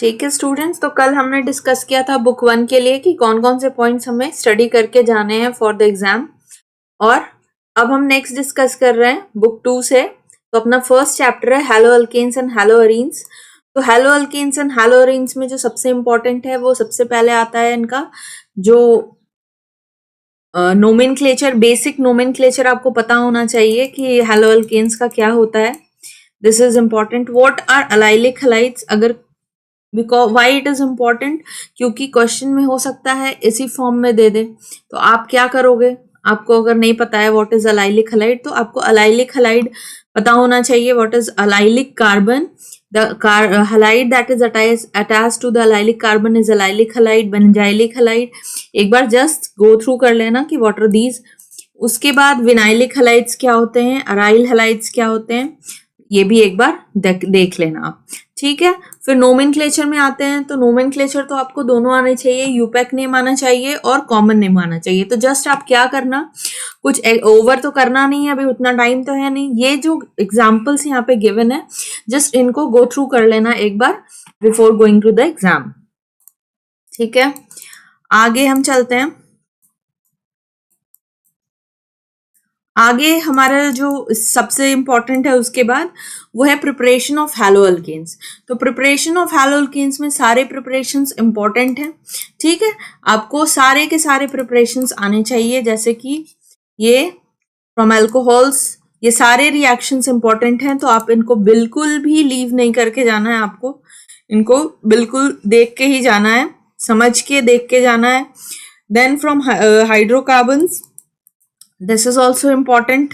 ठीक है स्टूडेंट्स, तो कल हमने डिस्कस किया था बुक 1 के लिए कि कौन कौन से पॉइंट्स हमें स्टडी करके जाने हैं फॉर द एग्जाम। और अब हम नेक्स्ट डिस्कस कर रहे हैं बुक 2 से। तो अपना फर्स्ट चैप्टर है haloalkanes and haloarenes. तो haloalkanes and haloarenes में जो सबसे इंपॉर्टेंट है वो सबसे पहले आता है इनका जो नोमेनक्लेचर, बेसिक नोमेनक्लेचर आपको पता होना चाहिए कि हैलो अल्केन्स का क्या होता है। This is important. What are allylic halides, अगर because why it is important, क्योंकि क्वेश्चन में हो सकता है इसी फॉर्म में दे दे। तो आप क्या करोगे, आपको अगर नहीं पता है व्हाट इज अलाइलिक हलाइड, तो आपको अलाइलिक हलाइड पता होना चाहिए। What is allylic carbon, the halide that is attached to the allylic carbon is allylic halide, benzylic halide। एक बार जस्ट गो थ्रू कर लेना कि व्हाट आर दीज। उसके बाद विनाइलिक हलाइड्स क्या होते हैं, अराइल हलाइड्स क्या होते हैं, ये भी एक बार देख लेना आप। ठीक है, फिर नोमेनक्लेचर में आते हैं। तो नोमेनक्लेचर तो आपको दोनों आने चाहिए, यूपैक नेम आना चाहिए और कॉमन नेम आना चाहिए। तो जस्ट आप क्या करना, कुछ ओवर तो करना नहीं है, अभी उतना टाइम तो है नहीं। ये जो एग्जाम्पल्स यहाँ पे गिवन है जस्ट इनको गो थ्रू कर लेना एक बार before going to the exam. ठीक है, आगे हम चलते हैं। आगे हमारा जो सबसे इंपॉर्टेंट है उसके बाद वो है प्रिपरेशन ऑफ हैलो अल्केन्स। तो प्रिपरेशन ऑफ हैलो अल्केन्स में सारे प्रिपरेशंस इंपॉर्टेंट हैं। ठीक है, आपको सारे के सारे प्रिपरेशंस आने चाहिए, जैसे कि ये फ्रॉम अल्कोहल्स, ये सारे रिएक्शंस इंपॉर्टेंट हैं। तो आप इनको बिल्कुल भी लीव नहीं करके जाना है, आपको इनको बिल्कुल देख के ही जाना है, समझ के देख के जाना है। Then from hydrocarbons, this is also important.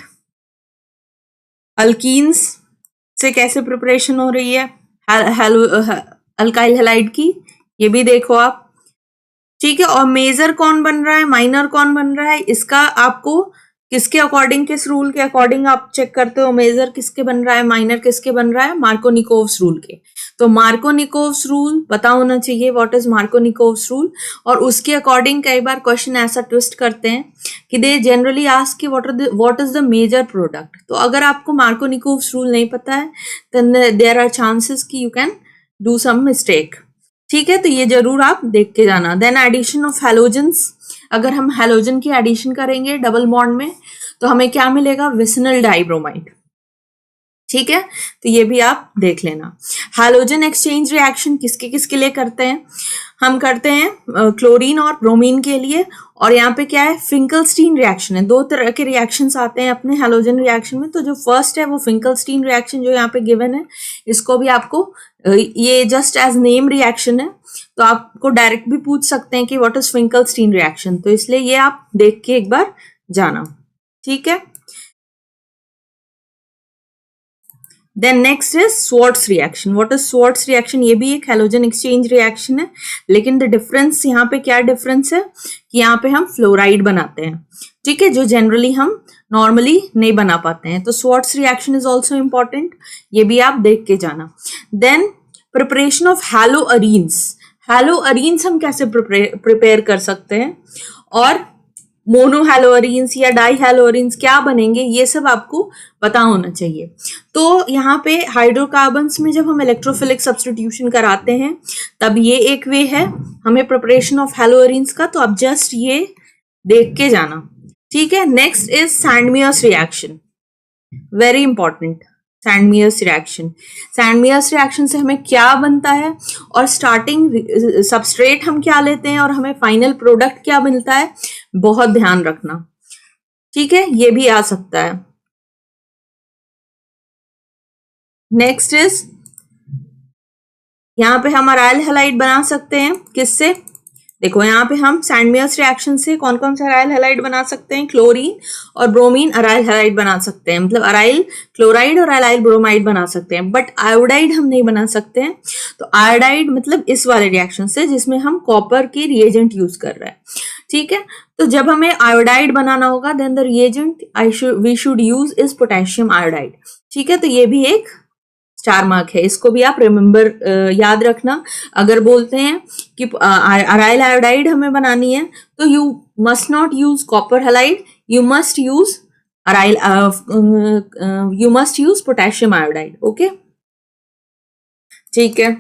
Alkenes से कैसे प्रिपरेशन हो रही है अल्काइल हैलाइड की, ये भी देखो आप। ठीक है, और मेजर कौन बन रहा है, माइनर कौन बन रहा है, इसका आपको किसके अकॉर्डिंग, किस रूल के अकॉर्डिंग आप चेक करते हो मेजर किसके बन रहा है, माइनर किसके बन रहा है, मार्कोनिकोव्स रूल के। तो मार्कोनिकोव्स रूल पता होना चाहिए, व्हाट इज मार्कोनिकोव्स रूल। और उसके अकॉर्डिंग कई बार क्वेश्चन ऐसा ट्विस्ट करते हैं कि दे जनरली आस्क कि what is the major product. तो अगर आपको मार्कोनिकोव्स रूल नहीं पता है देन देयर आर चांसेस कि you can do some mistake. ठीक है, तो ये जरूर आप देख के जाना। देन एडिशन ऑफ हैलोजेंस, अगर हम हैलोजन की एडिशन करेंगे डबल बॉन्ड में तो हमें क्या मिलेगा, विसिनल डाइब्रोमाइड। ठीक है, तो ये भी आप देख लेना। हैलोजन एक्सचेंज रिएक्शन किसके किसके लिए करते हैं, हम करते हैं क्लोरीन और ब्रोमीन के लिए। और यहाँ पे क्या है, फिंकलस्टीन रिएक्शन है। दो तरह के रिएक्शंस आते हैं अपने हैलोजन रिएक्शन में। तो जो फर्स्ट है वो फिंकलस्टीन रिएक्शन जो यहाँ पे गिवन है, इसको भी आपको ये जस्ट एज नेम रिएक्शन है, तो आपको डायरेक्ट भी पूछ सकते हैं कि व्हाट इज फिंकलस्टीन रिएक्शन। तो इसलिए ये आप देख के एक बार जाना। ठीक है, then next is Swarts reaction. What is Swarts reaction, ये भी एक हैलोजन एक्सचेंज रिएक्शन है, लेकिन द डिफरेंस यहाँ पे क्या डिफरेंस है कि यहाँ पे हम फ्लोराइड बनाते हैं। ठीक है, जो जनरली हम नॉर्मली नहीं बना पाते हैं। तो Swarts reaction is also important, ये भी आप देख के जाना। Then preparation of haloarenes. Haloarenes हम कैसे प्रिपेयर कर सकते हैं, और मोनो हैलोअरीन्स या डाई हैलोअरीन्स क्या बनेंगे, ये सब आपको पता होना चाहिए। तो यहाँ पे हाइड्रोकार्बन्स में जब हम इलेक्ट्रोफिलिक सब्स्टिट्यूशन कराते हैं तब ये एक वे है हमें प्रिपरेशन ऑफ हैलोअरीन्स का, तो आप जस्ट ये देख के जाना। ठीक है, next is Sandmeyer's reaction, very important. Sandmeyer's reaction, Sandmeyer's reaction से हमें क्या बनता है, और स्टार्टिंग सबस्ट्रेट हम क्या लेते हैं और हमें फाइनल प्रोडक्ट क्या मिलता है, बहुत ध्यान रखना। ठीक है, ये भी आ सकता है। नेक्स्ट इज यहाँ पे हम अराइल हैलाइड बना सकते हैं किससे, देखो यहाँ पे हम सैंडमियर्स रिएक्शन से कौन कौन सा अराइल हैलाइड बना सकते हैं, क्लोरीन और ब्रोमीन अराइल हैलाइड बना सकते हैं, मतलब अराइल क्लोराइड और अराइल ब्रोमाइड बना सकते हैं, बट आयोडाइड हम नहीं बना सकते हैं। तो आयोडाइड मतलब इस वाले रिएक्शन से जिसमें हम कॉपर की रिएजेंट यूज कर रहे हैं। ठीक है, तो जब हमें आयोडाइड बनाना होगा then the reagent we should use is potassium iodide. ठीक है, तो ये भी एक स्टार मार्क है, इसको भी आप रिमेंबर याद रखना। अगर बोलते हैं कि अराइल आयोडाइड हमें बनानी है तो you must not use copper halide, you must use aryl you must use potassium iodide. Okay, ठीक है।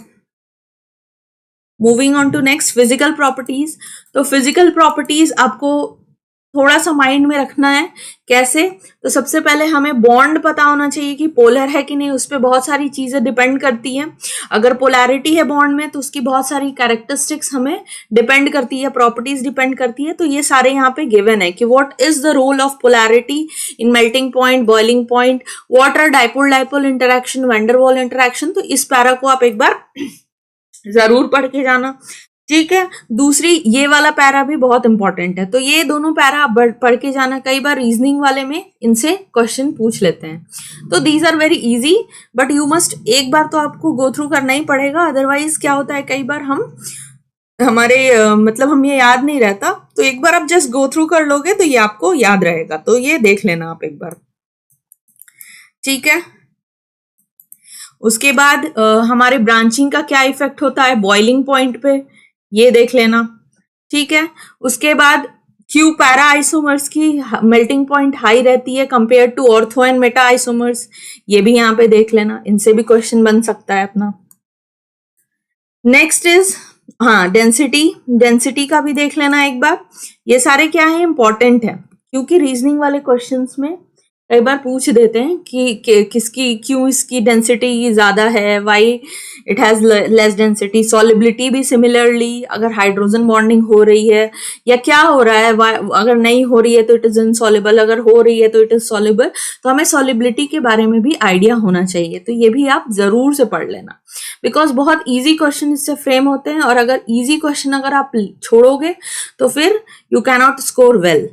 Moving on to next physical properties. तो फिजिकल प्रॉपर्टीज आपको थोड़ा सा माइंड में रखना है। कैसे? तो सबसे पहले हमें बॉन्ड पता होना चाहिए कि पोलर है कि नहीं, उस पर बहुत सारी चीजें डिपेंड करती हैं। अगर पोलैरिटी है बॉन्ड में तो उसकी बहुत सारी कैरेक्टरिस्टिक्स हमें डिपेंड करती है, प्रॉपर्टीज डिपेंड करती है। तो ये सारे यहाँ पे गिवन है कि what is the role of polarity in melting point, boiling point, what are dipole dipole interaction, van der Waals interaction. तो इस पैरा को आप एक बार जरूर पढ़ के जाना। ठीक है, दूसरी ये वाला पैरा भी बहुत इंपॉर्टेंट है, तो ये दोनों पैरा आप पढ़ के जाना। कई बार रीजनिंग वाले में इनसे क्वेश्चन पूछ लेते हैं। तो these are very easy, but you must, एक बार तो आपको गो थ्रू करना ही पड़ेगा, अदरवाइज क्या होता है कई बार हमारे मतलब हम ये याद नहीं रहता। तो एक बार आप जस्ट गो थ्रू कर लोगे तो ये आपको याद रहेगा। तो ये देख लेना आप एक बार। ठीक है, उसके बाद हमारे ब्रांचिंग का क्या इफेक्ट होता है बॉइलिंग पॉइंट पे, ये देख लेना। ठीक है, उसके बाद क्यू पैरा आइसोमर्स की मेल्टिंग पॉइंट हाई रहती है compare to ortho and meta isomers, ये भी यहाँ पे देख लेना, इनसे भी क्वेश्चन बन सकता है अपना। Next is density. डेंसिटी का भी देख लेना एक बार। ये सारे क्या है, इंपॉर्टेंट है, क्योंकि रीजनिंग वाले क्वेश्चंस में कई बार पूछ देते हैं कि किसकी, क्यों इसकी डेंसिटी ज्यादा है, why it has less density. Solubility भी सिमिलरली, अगर हाइड्रोजन बॉन्डिंग हो रही है या क्या हो रहा है, अगर नहीं हो रही है तो इट इज इनसॉल्युबल, अगर हो रही है तो इट इज सॉल्युबल। तो हमें सॉलिबिलिटी के बारे में भी आइडिया होना चाहिए। तो ये भी आप जरूर से पढ़ लेना, बिकॉज बहुत इजी क्वेश्चन इससे फ्रेम होते हैं, और अगर इजी क्वेश्चन अगर आप छोड़ोगे तो फिर यू कैनॉट स्कोर वेल।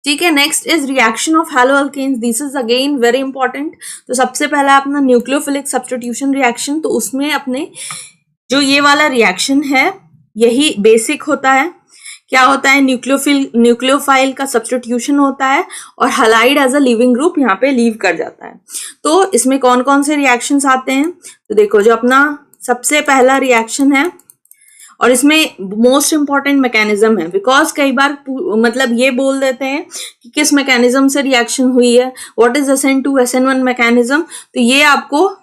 ठीक है, next is reaction of haloalkanes. This is again very important. तो सबसे पहला अपना न्यूक्लियोफिलिक सब्स्टिट्यूशन रिएक्शन, तो उसमें अपने जो ये वाला रिएक्शन है यही बेसिक होता है। क्या होता है, न्यूक्लियोफाइल का सब्स्टिट्यूशन होता है और halide as a leaving group यहाँ पे लीव कर जाता है। तो इसमें कौन कौन से रिएक्शंस आते हैं, तो देखो जो अपना सबसे पहला रिएक्शन है, और इसमें मोस्ट इंपॉर्टेंट मैकेनिज्म है, बिकॉज कई बार मतलब ये बोल देते हैं कि किस मैकेनिज्म से रिएक्शन हुई है, what is SN2 SN1 mechanism. तो ये आपको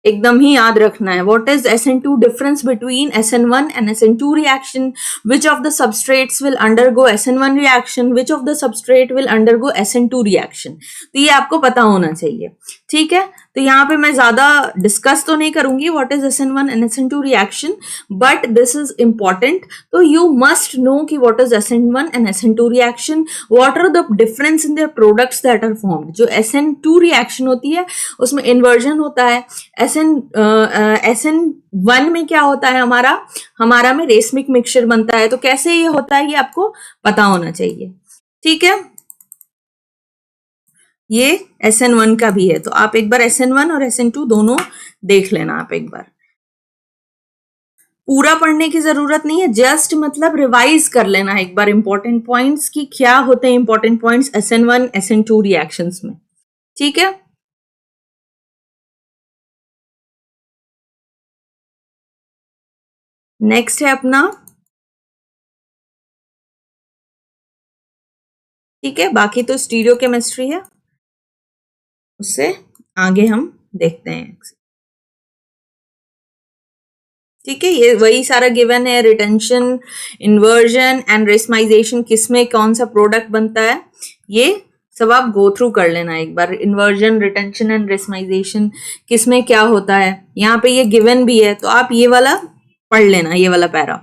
एकदम ही याद रखना है। What is SN2 difference between SN1 and SN2 reaction, which of the substrates will undergo SN1 reaction, which of the substrate will undergo SN2 reaction. तो ये आपको पता होना चाहिए। ठीक है, तो यहाँ पे मैं ज्यादा डिस्कस तो नहीं करूंगी what is SN1 and SN2 reaction, but this is important. तो यू मस्ट नो कि what is SN1 and SN2 reaction, what are the difference in their products that are formed. जो SN2 रिएक्शन होती है उसमें inversion होता है। SN1 में क्या होता है, हमारा में रेशमिक मिक्सचर बनता है। तो कैसे ये होता है ये आपको पता होना चाहिए। ठीक है, ये SN1 का भी है, तो आप एक बार SN1 और SN2 दोनों देख लेना आप एक बार। पूरा पढ़ने की जरूरत नहीं है, जस्ट मतलब रिवाइज कर लेना एक बार इंपॉर्टेंट पॉइंट्स की क्या होते हैं important points SN1 SN2 reactions में। ठीक है, नेक्स्ट है अपना, ठीक है, बाकी तो स्टीरियो केमिस्ट्री है, उससे आगे हम देखते हैं। ठीक है, ये वही सारा गिवन है, रिटेंशन, इन्वर्जन एंड रेशमाइजेशन, किसमें कौन सा प्रोडक्ट बनता है, ये सब आप गो थ्रू कर लेना एक बार। इन्वर्जन, रिटेंशन एंड रेशमाइजेशन किसमें क्या होता है, यहाँ पे ये गिवन भी है, तो आप ये वाला पढ़ लेना, ये वाला पैरा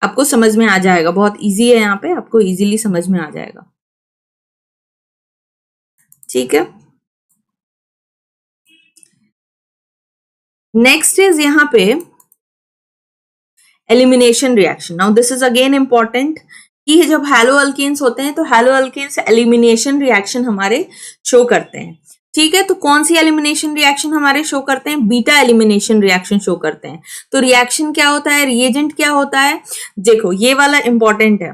आपको समझ में आ जाएगा। बहुत इजी है, यहाँ पे आपको इजीली समझ में आ जाएगा। ठीक है, नेक्स्ट इज यहाँ पे elimination reaction. Now this is again important कि जब हैलो अल्केन्स होते हैं तो हैलो अल्केन्स एलिमिनेशन रिएक्शन हमारे शो करते हैं। ठीक है, तो कौन सी एलिमिनेशन रिएक्शन हमारे शो करते हैं, बीटा एलिमिनेशन रिएक्शन शो करते हैं। तो रिएक्शन क्या होता है, रिएजेंट क्या होता है, देखो ये वाला इंपॉर्टेंट है।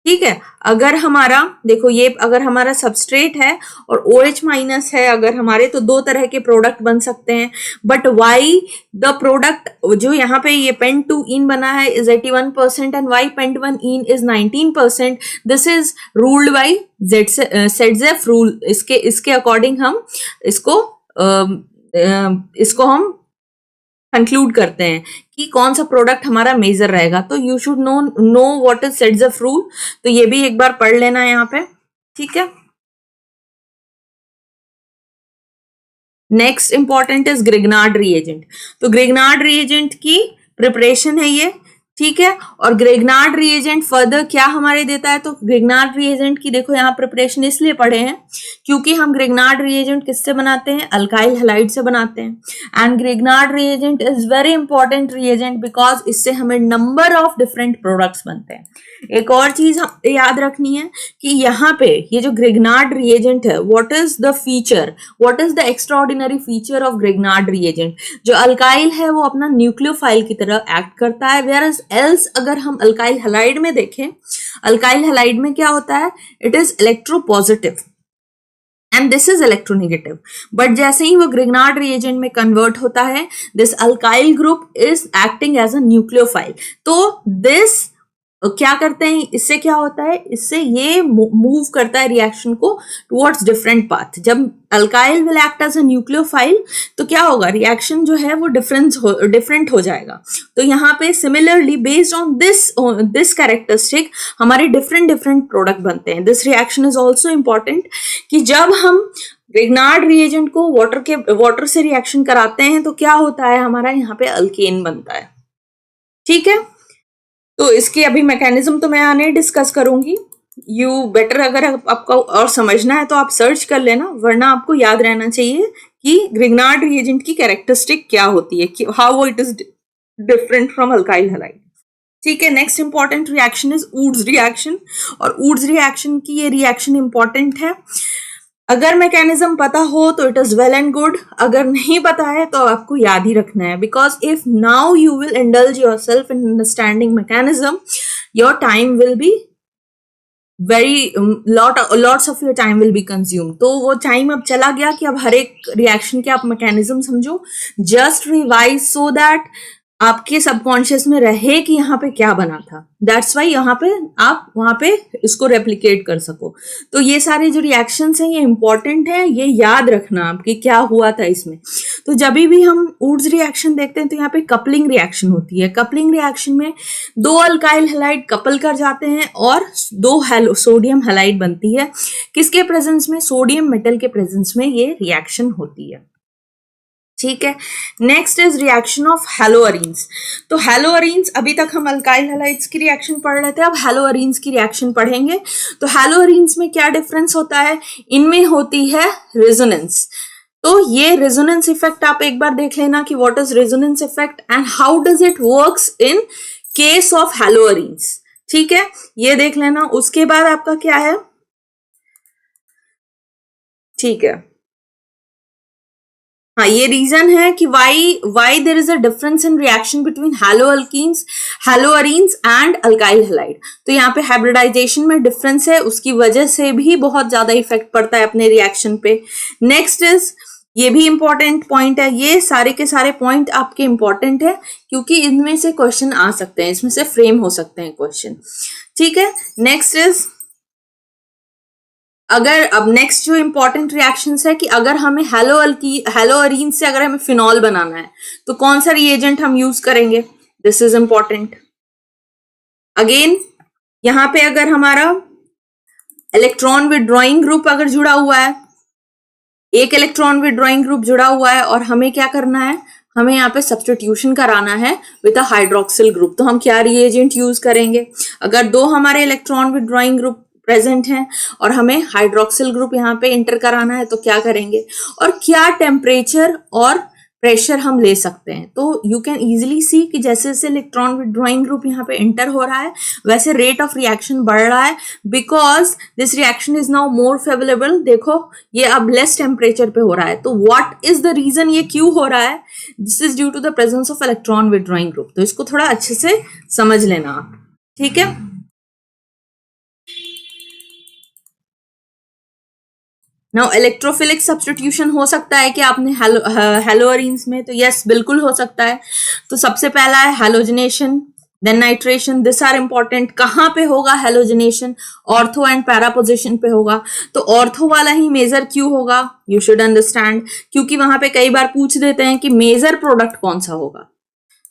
ठीक है, अगर हमारा देखो ये अगर हमारा सबस्ट्रेट है और OH माइनस है अगर हमारे, तो दो तरह के प्रोडक्ट बन सकते हैं। बट वाई द प्रोडक्ट जो यहाँ पे ये पेंट-2-इन बना है is 81% and Y pent one ene is 19%। This is ruled by Saytzeff rule. इसके अकॉर्डिंग हम इसको हम कंक्लूड करते हैं कि कौन सा प्रोडक्ट हमारा मेजर रहेगा। तो you should know what is Saytzeff rule. तो ये भी एक बार पढ़ लेना यहाँ पे, ठीक है। Next important is Grignard reagent. तो ग्रिग्नार्ड रिएजेंट की प्रिपरेशन है ये, ठीक है। और ग्रिग्नार्ड रिएजेंट फर्दर क्या हमारे देता है, तो ग्रिग्नार्ड रिएजेंट की देखो यहाँ प्रिपरेशन इसलिए पढ़े हैं क्योंकि हम ग्रिग्नार्ड रिएजेंट किससे बनाते हैं, अल्काइल हैलाइड से बनाते हैं। And Grignard reagent is very important reagent because इससे हमें नंबर ऑफ डिफरेंट प्रोडक्ट्स बनते हैं। एक और चीज हम याद रखनी है कि यहाँ पे ये जो ग्रिग्नार्ड रिएजेंट है, what is the feature, what is the extraordinary feature of Grignard reagent. जो अल्काइल है वो अपना न्यूक्लियोफाइल की तरह एक्ट करता है, वेयर एल्स अगर हम अल्काइल हैलाइड में देखें, अल्काइल हैलाइड में क्या होता है, it is electropositive and this is electronegative. But जैसे ही वो ग्रिग्नार्ड रिएजेंट में कन्वर्ट होता है, this alkyl group is acting as a nucleophile. तो दिस क्या करते हैं, इससे क्या होता है, इससे ये मूव करता है रिएक्शन को टुवर्ड्स डिफरेंट पाथ। जब alkyl will act as a nucleophile तो क्या होगा, रिएक्शन जो है वो डिफरेंट हो जाएगा। तो यहाँ पे similarly based on this characteristic हमारे डिफरेंट प्रोडक्ट बनते हैं। This reaction is also important कि जब हम ग्रिग्नार्ड रिएजेंट को वाटर से रिएक्शन कराते हैं तो क्या होता है, हमारा यहाँ पे अल्केन बनता है, ठीक है। तो इसकी अभी मैकेनिज्म तो मैं यहाँ नहीं डिस्कस करूंगी, यू बेटर अगर आपको और समझना है तो आप सर्च कर लेना, वरना आपको याद रहना चाहिए कि ग्रिग्नार्ड रिएजेंट की कैरेक्टरिस्टिक क्या होती है, how it is different from alkyl halide, ठीक है। Next important reaction is Wurtz reaction, और वुड्स रिएक्शन की ये रिएक्शन इंपॉर्टेंट है। अगर मैकेनिज्म पता हो तो it is well and good, अगर नहीं पता है तो आपको याद ही रखना है, because if now you will indulge yourself in understanding mechanism, your time will be very lots of your time will be consume. तो वो टाइम अब चला गया कि अब हर एक रिएक्शन के आप मैकेनिज्म समझो, जस्ट रिवाइज सो दैट आपके सबकॉन्शियस में रहे कि यहाँ पे क्या बना था। दैट्स वाई यहाँ पे आप वहां पे इसको रेप्लिकेट कर सको। तो ये सारे जो रिएक्शंस हैं ये इंपॉर्टेंट है, ये याद रखना आपके क्या हुआ था इसमें। तो जब भी हम वुड्स रिएक्शन देखते हैं तो यहाँ पे कपलिंग रिएक्शन होती है। कपलिंग रिएक्शन में दो अल्काइल हैलाइड कपल कर जाते हैं और दो सोडियम हैलाइड बनती है। किसके प्रेजेंस में, सोडियम मेटल के प्रेजेंस में ये रिएक्शन होती है, ठीक है। Next is reaction of haloarenes. तो हैलोअरीन्स, अभी तक हम अल्काइल हैलाइड्स की रिएक्शन पढ़ रहे थे, अब हैलोअरीन्स की रिएक्शन पढ़ेंगे। तो हैलोअरीन्स में क्या डिफरेंस होता है, इनमें होती है रेजोनेंस। तो ये रेजोनेंस इफेक्ट आप एक बार देख लेना कि what is resonance effect and how does it works in case of haloarenes, ठीक है, ये देख लेना। उसके बाद आपका क्या है, ठीक है, हाँ, ये रीजन है कि why there is a difference in reaction between haloarenes and alkyl halide. तो यहाँ पे हाइब्रिडाइजेशन में डिफरेंस है, उसकी वजह से भी बहुत ज्यादा इफेक्ट पड़ता है अपने रिएक्शन पे। नेक्स्ट इज, ये भी इंपॉर्टेंट पॉइंट है, ये सारे के सारे पॉइंट आपके इंपॉर्टेंट है क्योंकि इनमें से क्वेश्चन आ सकते हैं, इसमें से फ्रेम हो सकते हैं क्वेश्चन, ठीक है। नेक्स्ट इज, अगर अब नेक्स्ट जो इंपॉर्टेंट रिएक्शंस है कि अगर हमें हैलोअरीन से अगर हमें फिनॉल बनाना है तो कौन सा रिएजेंट हम यूज करेंगे, दिस इज इंपॉर्टेंट। अगेन यहां पे अगर हमारा इलेक्ट्रॉन विड्रॉइंग ग्रुप अगर जुड़ा हुआ है, एक इलेक्ट्रॉन विड्रॉइंग ग्रुप जुड़ा हुआ है और हमें क्या करना है, हमें यहाँ पे सब्स्टिट्यूशन कराना है विद अ हाइड्रोक्सिल ग्रुप, तो हम क्या रिएजेंट यूज करेंगे। अगर दो हमारे इलेक्ट्रॉन विड्रॉइंग ग्रुप प्रेजेंट हैं और हमें हाइड्रोक्सिल ग्रुप यहाँ पे इंटर कराना है तो क्या करेंगे, और क्या टेम्परेचर और प्रेशर हम ले सकते हैं। तो यू कैन इजीली सी कि जैसे जैसे इलेक्ट्रॉन विड्रॉइंग ग्रुप यहाँ पे इंटर हो रहा है वैसे रेट ऑफ रिएक्शन बढ़ रहा है, because this reaction is now more favourable. देखो ये अब लेस टेम्परेचर पे हो रहा है, तो व्हाट इज द रीजन, ये क्यों हो रहा है, this is due to the presence of electron withdrawing group. तो इसको थोड़ा अच्छे से समझ लेना आप, ठीक है। नाउ इलेक्ट्रोफिलिक सब्स्टिट्यूशन हो सकता है कि आपने हैलोअरीन्स में, तो यस बिल्कुल हो सकता है। तो सबसे पहला है halogenation, then nitration, this are important. कहाँ पे होगा halogenation? Ortho and para position पे होगा। तो ऑर्थो वाला ही मेजर क्यों होगा? यू शुड अंडरस्टैंड, क्योंकि वहां पे कई बार पूछ देते हैं कि मेजर प्रोडक्ट कौन सा होगा।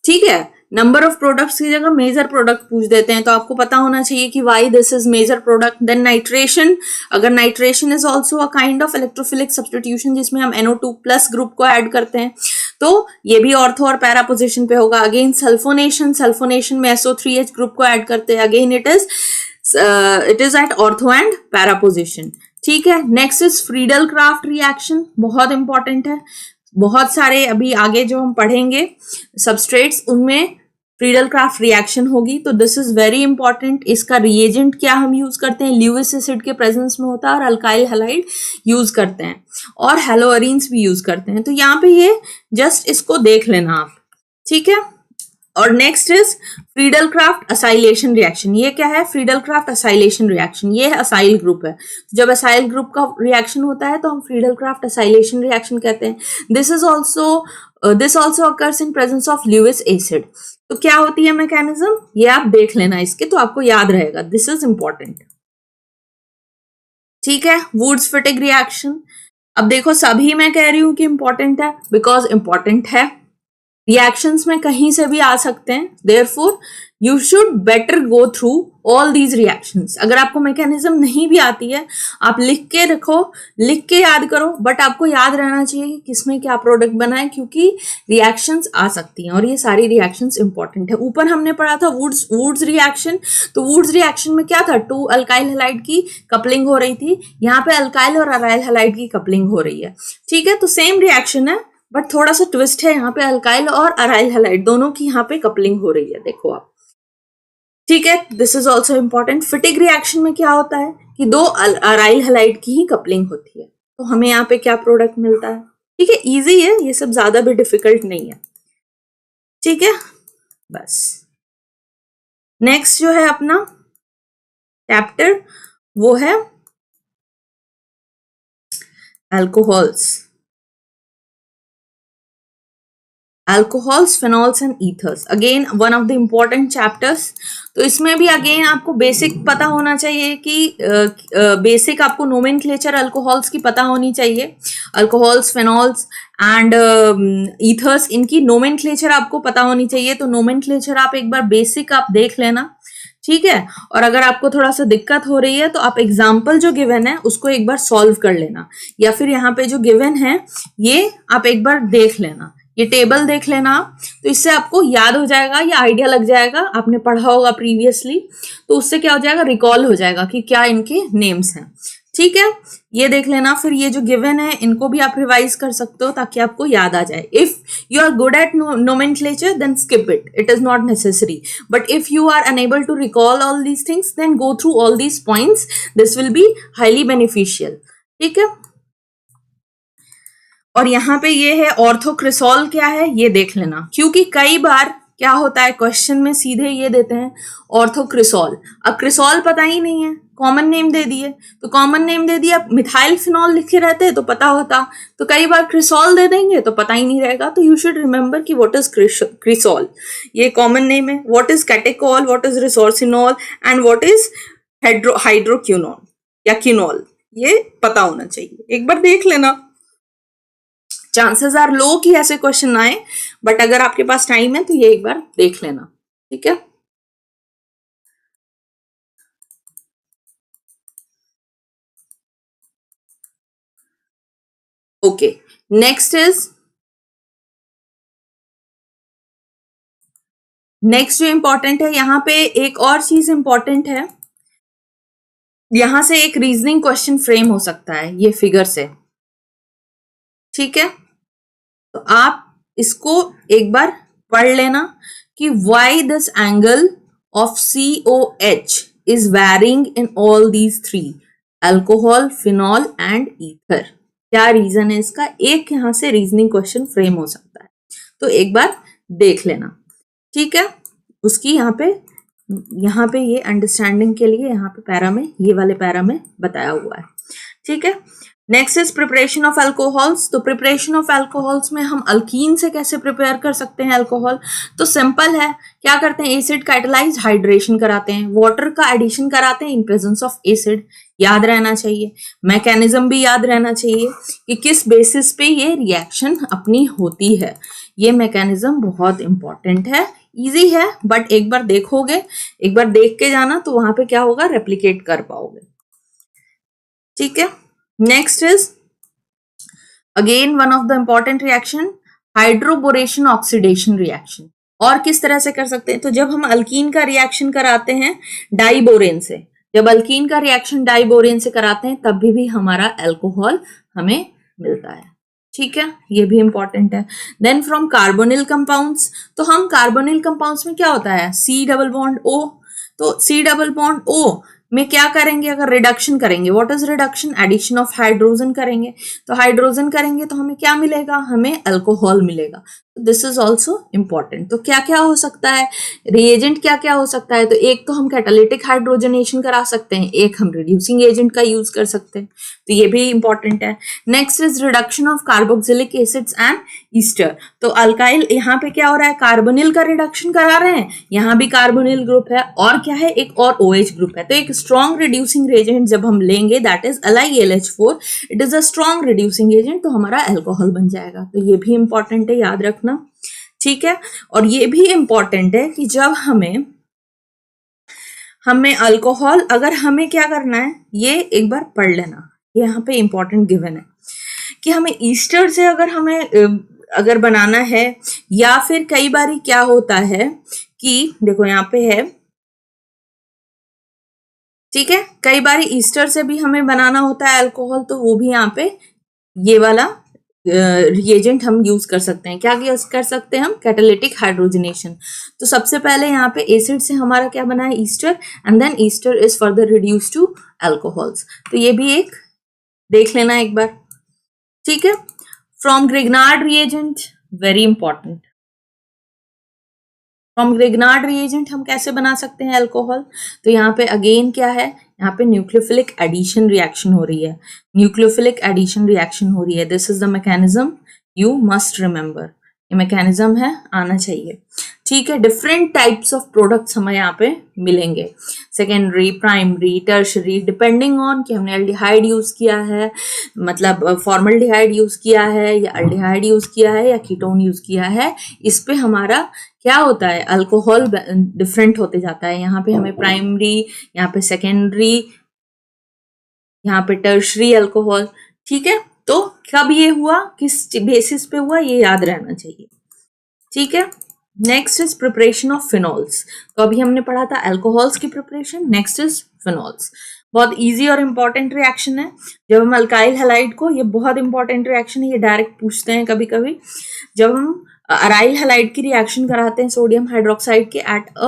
ठीक है, नंबर ऑफ प्रोडक्ट्स की जगह मेजर प्रोडक्ट पूछ देते हैं, तो आपको पता होना चाहिए कि why this is major product. Then nitration, अगर nitration is also a kind of electrophilic substitution जिसमें हम NO2 प्लस ग्रुप को ऐड करते हैं, तो ये भी ऑर्थो और पैरा पोजिशन पे होगा। अगेन सल्फोनेशन, सल्फोनेशन में SO3H ग्रुप को ऐड करते हैं, again it is at ortho and para position. ठीक है, next is Friedel Crafts reaction, बहुत इंपॉर्टेंट है। बहुत सारे अभी आगे जो हम पढ़ेंगे सबस्ट्रेट्स, उनमें फ्रीडल क्राफ्ट रिएक्शन होगी, तो दिस इज वेरी इंपॉर्टेंट। इसका रिएजेंट क्या हम यूज करते हैं? ल्यूइस एसिड के प्रेजेंस में होता है, और अल्काइल हैलाइड यूज करते हैं, और हेलोअरीन्स भी यूज करते हैं। तो यहाँ पे ये जस्ट इसको देख लेना आप। ठीक है, और next is Friedel craft acylation reaction. ये क्या है? फ्रीडल क्राफ्ट असाइलेशन रिएक्शन, ये असाइल ग्रुप है। जब असाइल ग्रुप का रिएक्शन होता है तो हम फ्रीडल क्राफ्ट असाइलेशन रिएक्शन कहते हैं। This also occurs in presence of Lewis acid. तो क्या होती है मैकेनिज्म, ये आप देख लेना इसके, तो आपको याद रहेगा। This is important. ठीक है, वुड्स फिटिग रिएक्शन। अब देखो, सभी मैं कह रही हूं कि इंपॉर्टेंट है बिकॉज इंपॉर्टेंट है। रिएक्शंस में कहीं से भी आ सकते हैं, therefore you should better go through all these reactions. अगर आपको मैकेनिज्म नहीं भी आती है, आप लिख के रखो, लिख के याद करो, बट आपको याद रहना चाहिए कि किसमें क्या प्रोडक्ट बना है, क्योंकि रिएक्शंस आ सकती हैं और ये सारी रिएक्शंस इंपॉर्टेंट है। ऊपर हमने पढ़ा था वुड्स रिएक्शन, तो वुड्स रिएक्शन में क्या था? 2 अल्काइल हैलाइड की कपलिंग हो रही थी, यहाँ पे अल्काइल और अराइल हैलाइड की कपलिंग हो रही है। ठीक है, तो सेम रिएक्शन है, बट थोड़ा सा ट्विस्ट है, यहाँ पे अल्काइल और अराइल हैलाइड दोनों की यहाँ पे कपलिंग हो रही है, देखो आप। ठीक है, this is also important. Fittig reaction में क्या होता है कि 2 अराइल हैलाइड की ही कपलिंग होती है, तो हमें यहाँ पे क्या प्रोडक्ट मिलता है? ठीक है, इजी है, ये सब ज्यादा भी डिफिकल्ट नहीं है। ठीक है, बस नेक्स्ट जो है अपना चैप्टर, वो है alcohols, alcohols, phenols and ethers. Again one of the important chapters. तो इसमें भी अगेन आपको बेसिक पता होना चाहिए कि बेसिक आपको नोमेनक्लेचर अल्कोहल्स की पता होनी चाहिए। अल्कोहल्स, फिनॉल्स एंड ईथर्स, इनकी नोमेनक्लेचर आपको पता होनी चाहिए। तो नोमेनक्लेचर आप एक बार बेसिक आप देख लेना। ठीक है, और अगर आपको थोड़ा सा दिक्कत हो रही है तो आप एग्जाम्पल जो गिवन है उसको एक बार सॉल्व कर लेना, या फिर यहाँ पे जो गिवन है ये आप एक बार देख लेना, ये टेबल देख लेना आप, तो इससे आपको याद हो जाएगा, या आइडिया लग जाएगा, आपने पढ़ा होगा प्रीवियसली, तो उससे क्या हो जाएगा? रिकॉल हो जाएगा कि क्या इनके नेम्स हैं। ठीक है, ये देख लेना। फिर ये जो गिवन है इनको भी आप रिवाइज कर सकते हो ताकि आपको याद आ जाए। If you are good at nomenclature then skip it, it is not necessary, but if you are unable to recall all these things then go through all these points, this will be highly beneficial। ठीक है, और यहाँ पे ये है ऑर्थोक्रिसॉल, क्या है ये देख लेना, क्योंकि कई बार क्या होता है क्वेश्चन में सीधे ये देते हैं ऑर्थोक्रिसॉल। अब क्रिसॉल पता ही नहीं है, कॉमन नेम दे दिए, तो कॉमन नेम दे दिया, मिथाइल फिनॉल लिखे रहते तो पता होता, तो कई बार क्रिसॉल दे देंगे तो पता ही नहीं रहेगा। तो यू शुड रिमेंबर कि व्हाट इज क्रिसॉल, ये कॉमन नेम है। What is catechol, what is resorcinol and what is hydroquinone या क्विनॉल, ये पता होना चाहिए। एक बार देख लेना, चांसेस आर लो कि ऐसे क्वेश्चन आए, बट अगर आपके पास टाइम है तो ये एक बार देख लेना। ठीक है, ओके, नेक्स्ट जो इंपॉर्टेंट है, यहां पे एक और चीज इंपॉर्टेंट है, यहां से एक रीजनिंग क्वेश्चन फ्रेम हो सकता है ये फिगर से। ठीक है, तो आप इसको एक बार पढ़ लेना कि why this angle of COH is varying in all these 3, alcohol, phenol and ether. क्या रीजन है इसका? एक यहां से रीजनिंग क्वेश्चन फ्रेम हो सकता है, तो एक बार देख लेना। ठीक है, उसकी यहाँ पे ये अंडरस्टैंडिंग के लिए यहाँ पे पैरा में, ये वाले पैरा में बताया हुआ है। ठीक है, next is preparation of alcohols. तो प्रिपरेशन ऑफ अल्कोहल्स में हम अल्कीन से कैसे प्रिपेयर कर सकते हैं अल्कोहल, तो सिंपल है, क्या करते हैं, एसिड कैटलाइज हाइड्रेशन कराते हैं, वाटर का एडिशन कराते हैं इन प्रेजेंस ऑफ एसिड। याद रहना चाहिए, मैकेनिज्म भी याद रहना चाहिए कि किस बेसिस पे ये रिएक्शन अपनी होती है। ये मैकेनिज्म बहुत इंपॉर्टेंट है, इजी है, बट एक बार देखोगे, एक बार देख के जाना तो वहां पे क्या होगा, रेप्लिकेट कर पाओगे। ठीक है, next is again one of the important reaction, hydroboration oxidation reaction. और किस तरह से कर सकते हैं, तो जब हम अल्कीन का रिएक्शन कराते हैं डाइबोरेन से, जब अल्कीन का रिएक्शन डाइबोरेन से कराते हैं तब भी हमारा अल्कोहल हमें मिलता है। ठीक है, ये भी इंपॉर्टेंट है। देन फ्रॉम कार्बोनिल कंपाउंड्स, तो हम कार्बोनिल कंपाउंड्स में क्या होता है, सी डबल बॉन्ड ओ, तो सी डबल बॉन्ड ओ में क्या करेंगे, अगर रिडक्शन करेंगे, what is reduction, addition of hydrogen करेंगे, तो हाइड्रोजन करेंगे तो हमें क्या मिलेगा, हमें अल्कोहल मिलेगा। This is also important. तो क्या क्या हो सकता है, रिएजेंट क्या क्या हो सकता है, तो एक तो हम कैटालिटिक हाइड्रोजनेशन करा सकते हैं, एक हम रिड्यूसिंग एजेंट का यूज कर सकते हैं, तो ये भी इंपॉर्टेंट है। Next is reduction of carboxylic acids and Easter. तो अल्काइल यहाँ पे क्या हो रहा है, कार्बोनिल का रिडक्शन करा रहे हैं, यहाँ भी कार्बोनिल ग्रुप है और क्या है, एक और OH ग्रुप है, तो एक स्ट्रॉन्ग रिड्यूसिंग एजेंट जब हम लेंगे that is LiLH4, it is a strong reducing agent, तो हमारा अल्कोहल बन जाएगा। तो ये भी इंपॉर्टेंट है, याद रखना। ठीक है, और ये भी इंपॉर्टेंट है कि जब हमें अल्कोहल, अगर हमें क्या करना है, ये एक बार पढ़ लेना, यहाँ पे इंपॉर्टेंट गिवन है कि हमें ईस्टर से अगर हमें अगर बनाना है, या फिर कई बार क्या होता है कि देखो यहाँ पे है, ठीक है, कई बार ईस्टर से भी हमें बनाना होता है अल्कोहल, तो वो भी यहाँ पे ये वाला रिएजेंट हम यूज कर सकते हैं। क्या यूज कर सकते हैं हम, कैटालिटिक हाइड्रोजनेशन। तो सबसे पहले यहाँ पे एसिड से हमारा क्या बना है, ester, and then ester is further reduce to alcohols. तो ये भी एक देख लेना एक बार। ठीक है, from Grignard reagent, very important, from Grignard reagent हम कैसे बना सकते हैं अल्कोहल, तो यहाँ पे अगेन क्या है, यहाँ पे न्यूक्लियोफिलिक एडिशन रिएक्शन हो रही है, न्यूक्लियोफिलिक एडिशन रिएक्शन हो रही है। This is the mechanism, you must remember, ये मैकेनिज्म है, आना चाहिए। ठीक है, डिफरेंट टाइप्स ऑफ प्रोडक्ट्स हमें यहाँ पे मिलेंगे, secondary, primary, tertiary, depending on कि हमने एल्डिहाइड यूज किया है, मतलब फॉर्मल्डिहाइड यूज किया है या एल्डिहाइड यूज किया है या कीटोन यूज किया है, इस पे हमारा क्या होता है, अल्कोहल डिफरेंट होते जाता है। यहाँ पे हमें प्राइमरी, यहाँ पे सेकेंडरी, यहाँ पे टर्शरी अल्कोहल। ठीक है, तो कब ये हुआ, किस बेसिस पे हुआ, ये याद रहना चाहिए। ठीक है, next is preparation of phenols. तो अभी हमने पढ़ा था अल्कोहल्स की प्रिपरेशन, नेक्स्ट इज फिनॉल्स। बहुत इजी और इंपॉर्टेंट रिएक्शन है। जब हम अल्काइल हैलाइड को, ये बहुत इंपॉर्टेंट रिएक्शन है, ये डायरेक्ट पूछते हैं कभी कभी, जब हम अराइल हैलाइड की रिएक्शन कराते हैं सोडियम हाइड्रोक्साइड के at a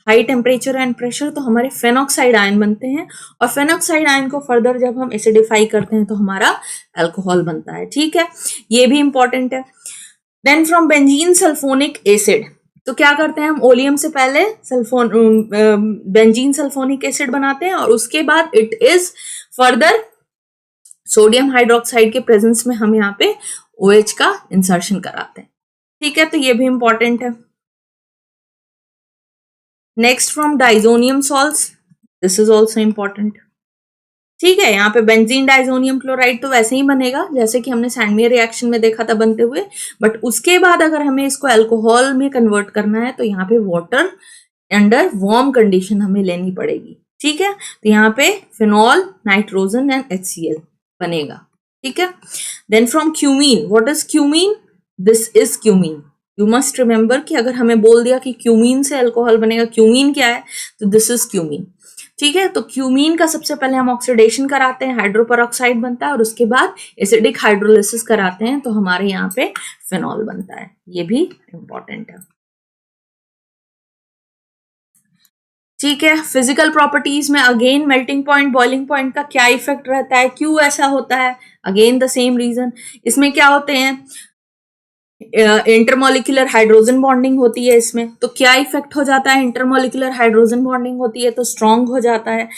high temperature and pressure, तो हमारे फेनॉक्साइड आयन बनते हैं, और फेनॉक्साइड आयन को फर्दर जब हम एसिडिफाई करते हैं तो हमारा अल्कोहल बनता है। ठीक है, ये भी इंपॉर्टेंट है। Then from benzene sulphonic acid, तो क्या करते हैं हम, ओलियम से पहले बेंजीन सल्फोनिक एसिड बनाते हैं, और उसके बाद it is further sodium hydroxide के प्रेजेंस में हम यहाँ पे OH का इंसर्शन कराते हैं। ठीक है, तो ये भी इंपॉर्टेंट है। Next from diazonium salts, this is also important. ठीक है, यहाँ पे बेंजीन डाइजोनियम क्लोराइड तो वैसे ही बनेगा जैसे कि हमने सैंडमियर रिएक्शन में देखा था बनते हुए, बट उसके बाद अगर हमें इसको अल्कोहल में कन्वर्ट करना है तो यहाँ पे वाटर अंडर वार्म कंडीशन हमें लेनी पड़ेगी। ठीक है, तो यहाँ पे फिनॉल, नाइट्रोजन एंड HCl बनेगा। ठीक है, then from cumene, what is cumene, this is cumene. You must remember कि अगर हमें बोल दिया कि क्यूमीन से अल्कोहल बनेगा, क्यूमीन क्या है, तो दिस इज क्यूमीन। ठीक है, तो क्यूमीन का सबसे पहले हम ऑक्सीडेशन कराते हैं, हाइड्रोपेरोक्साइड बनता है, और उसके बाद एसिडिक हाइड्रोलिसिस कराते हैं तो हमारे यहाँ पे फिनॉल बनता है। ये भी इंपॉर्टेंट है। ठीक है, फिजिकल प्रॉपर्टीज में again melting point, boiling point का क्या इफेक्ट रहता है, क्यों ऐसा होता है, अगेन द सेम रीजन। इसमें क्या होते हैं, इंटरमोलिकुलर हाइड्रोजन बॉन्डिंग होती है इसमें, तो क्या इफेक्ट हो जाता है, इंटरमोलिकुलर हाइड्रोजन बॉन्डिंग होती है तो स्ट्रांग हो जाता है,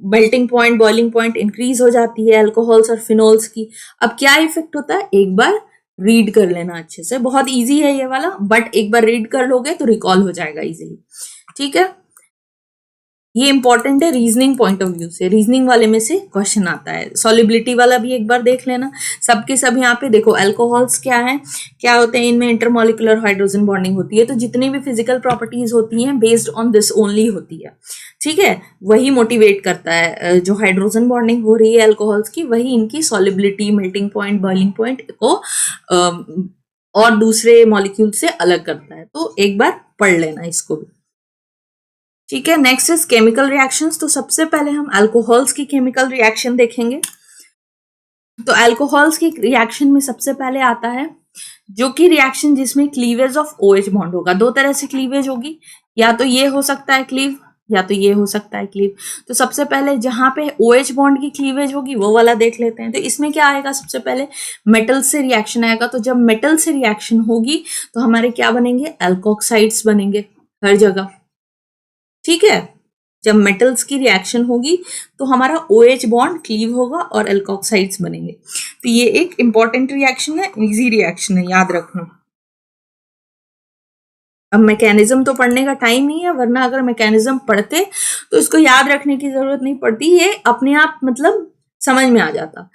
melting point boiling point increase हो जाती है अल्कोहल्स और फिनोल्स की। अब क्या इफेक्ट होता है, एक बार रीड कर लेना अच्छे से, बहुत इजी है ये वाला, बट एक बार रीड कर लोगे तो रिकॉल हो जाएगा इजीली। ठीक है, ये इंपॉर्टेंट है रीजनिंग पॉइंट ऑफ व्यू से, रीजनिंग वाले में से क्वेश्चन आता है। सॉलिबिलिटी वाला भी एक बार देख लेना। सबके सब यहाँ पे देखो, अल्कोहल्स क्या है, क्या होते हैं, इनमें इंटरमोलिकुलर हाइड्रोजन बॉन्डिंग होती है, तो जितनी भी फिजिकल प्रॉपर्टीज होती हैं बेस्ड ऑन दिस ओनली होती है। ठीक है, वही मोटिवेट करता है, जो हाइड्रोजन बॉन्डिंग हो रही है अल्कोहल्स की, वही इनकी solubility, melting point, boiling point को और दूसरे मॉलिक्यूल से अलग करता है। तो एक बार पढ़ लेना इसको भी। ठीक है, नेक्स्ट इज केमिकल रिएक्शंस। तो सबसे पहले हम अल्कोहल्स की केमिकल रिएक्शन देखेंगे। तो अल्कोहल्स की रिएक्शन में सबसे पहले आता है जो कि रिएक्शन जिसमें क्लीवेज ऑफ OH बॉन्ड होगा। दो तरह से क्लीवेज होगी, या तो ये हो सकता है क्लीव, या तो ये हो सकता है क्लीव। तो सबसे पहले जहां पे OH बॉन्ड की क्लीवेज होगी वो वाला देख लेते हैं। तो इसमें क्या आएगा, सबसे पहले मेटल से रिएक्शन आएगा। तो जब मेटल से रिएक्शन होगी तो हमारे क्या बनेंगे, अल्कोक्साइड्स बनेंगे हर जगह। ठीक है, जब मेटल्स की रिएक्शन होगी तो हमारा OH बॉन्ड क्लीव होगा और एल्कोक्साइड्स बनेंगे। तो ये एक इंपॉर्टेंट रिएक्शन है, इजी रिएक्शन है, याद रखना। अब मैकेनिज्म तो पढ़ने का टाइम नहीं है, वरना अगर मैकेनिज्म पढ़ते तो इसको याद रखने की जरूरत नहीं पड़ती, ये अपने आप मतलब समझ में आ जाता।